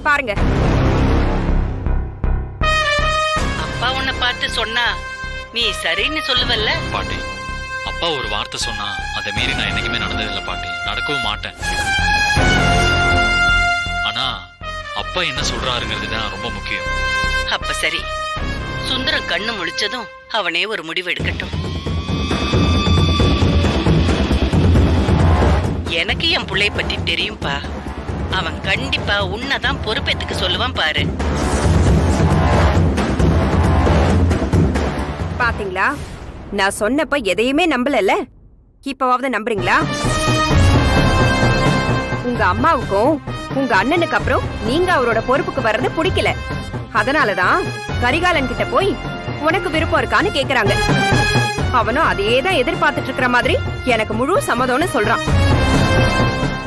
பாருங்க. அப்பா உன்னை பார்த்து சொன்னா நீ சரின்னு சொல்லுவல்ல? பாட்டி, அப்பா ஒரு வார்த்தை சொன்னா அதை மீறி நான் என்னைக்குமே நடந்ததில்லை பாட்டி, நடக்கவும் மாட்டேன். ஆனா அப்பா என்ன சொல்றாருங்கிறது தான் ரொம்ப முக்கியம். அப்ப சரி, சுந்தரம் கண்ணு முழிச்சதும் அவனே ஒரு முடிவு எடுக்கட்டும். எனக்கு என் பிள்ளைய பத்தி தெரியும்பா. அவன் கண்டிப்பா உன்னதான் பொறுப்பேத்துக்கு சொல்லுவான் பாரு. பாத்தீங்களா, நான் சொன்னப்ப எதையுமே நம்பலல்ல, இப்பவாவது நம்புறீங்களா? உங்க அம்மாவுக்கும் உங்க அண்ணனுக்கு அப்புறம் நீங்க அவரோட பொறுப்புக்கு வர்றது பிடிக்கல. அதனாலதான் கரிகாலன் கிட்ட போய் உனக்கு விருப்பம் இருக்கான்னு கேக்குறாங்க. அவனும் அதேதான் எதிர்பார்த்துட்டு இருக்கிற மாதிரி எனக்கு முழு சம்மதம்னு சொல்றான்.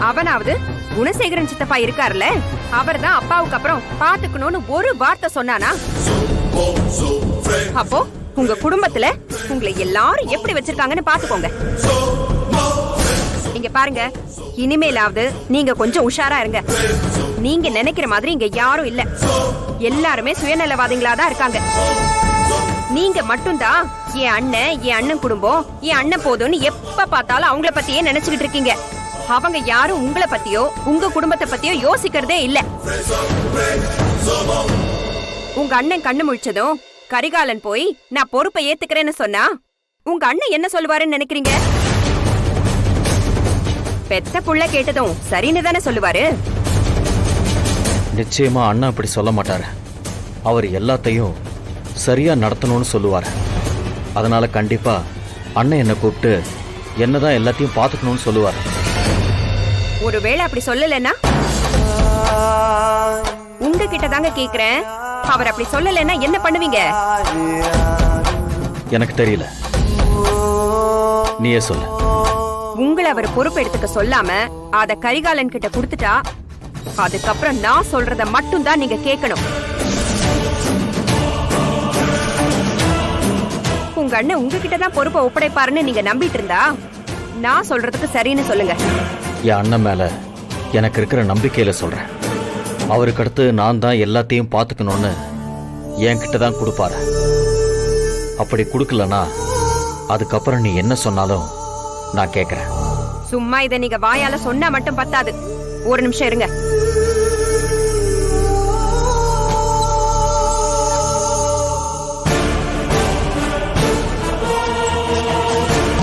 அவனாவது குணசேகரன் சித்தப்பா இருக்காருல்ல, அவர் தான் அப்பாவுக்கு அப்புறம் பாத்துக்கணும்னு ஒரு வார்த்தை சொன்னானா? அப்போ உங்க குடும்பத்துல உங்களை எல்லாரும் எப்படி வச்சிருக்காங்கன்னு பாத்துக்கோங்க. இங்க பாருங்க, இனிமேலாவது நீங்க கொஞ்சம் உஷாரா இருங்க. நீங்க நினைக்கிற மாதிரி இங்க யாரும் இல்ல, எல்லாருமே சுயநலவாதிகளா தான் இருக்காங்க. நீங்க மட்டும்தான் என் அண்ணன் குடும்பம், என் அண்ணன் போதும்னு எப்ப பார்த்தாலும் அவங்கள பத்தியே நினைச்சுக்கிட்டு இருக்கீங்க. அவங்க யாரும் உங்களை பத்தியோ உங்க குடும்பத்தை பத்தியோ யோசிக்கிறதே இல்ல. உங்க அண்ணன் கண்ணு முழிச்சதும் கரிகாலன் போய் நான் பொறுப்பை ஏத்துக்கிறேன்னு சொன்னா உங்க அண்ணன் என்ன சொல்லுவாருன்னு நினைக்கிறீங்க? பெத்த புள்ள கேட்டதும் சரின்னு தானே சொல்லுவாரு. நிச்சயமா அண்ணா அப்படி சொல்ல மாட்டாரு. அவர் எல்லாத்தையும் சரியா நடத்தணும்னு சொல்லுவாரு. அதனால கண்டிப்பா அண்ணன் என்ன கூப்பிட்டு என்னதான் எல்லாத்தையும் பாத்துக்கணும்னு சொல்லுவாரு. ஒருவேளை அப்படி சொல்லலன்னா உங்ககிட்ட தாங்க கேக்குறேன். அவர் அப்படி சொல்லலன்னா என்ன பண்ணுவீங்க? எனக்கு தெரியல, நீயே சொல்லு. உங்களை அவர் பொறுப்பு எடுத்துக்க சொல்லாம அத கரிகாலன் கிட்ட கொடுத்துட்டா அதுக்கப்புறம் நான் சொல்றத மட்டும் தான் நீங்க கேட்கணும். உங்க அண்ணன் உங்ககிட்ட தான் பொறுப்பை ஒப்படைப்பாருன்னு நீங்க நம்பிட்டு இருந்தா நான் சொல்றதுக்கு சரின்னு சொல்லுங்க. என் அண்ணன் மேல எனக்கு இருக்கிற நம்பிக்கையில சொல்றேன். அவருக்கு அடுத்து நான் தான் எல்லாத்தையும் பாத்துக்கணும்னு என்கிட்ட தான் கொடுப்பாரு. அப்படி கொடுக்கலனா அதுக்கப்புறம் நீ என்ன சொன்னாலும் நான் கேட்கிறேன். சும்மா இதை நீங்க வாயால சொன்னா மட்டும் பத்தாது. ஒரு நிமிஷம் இருங்க.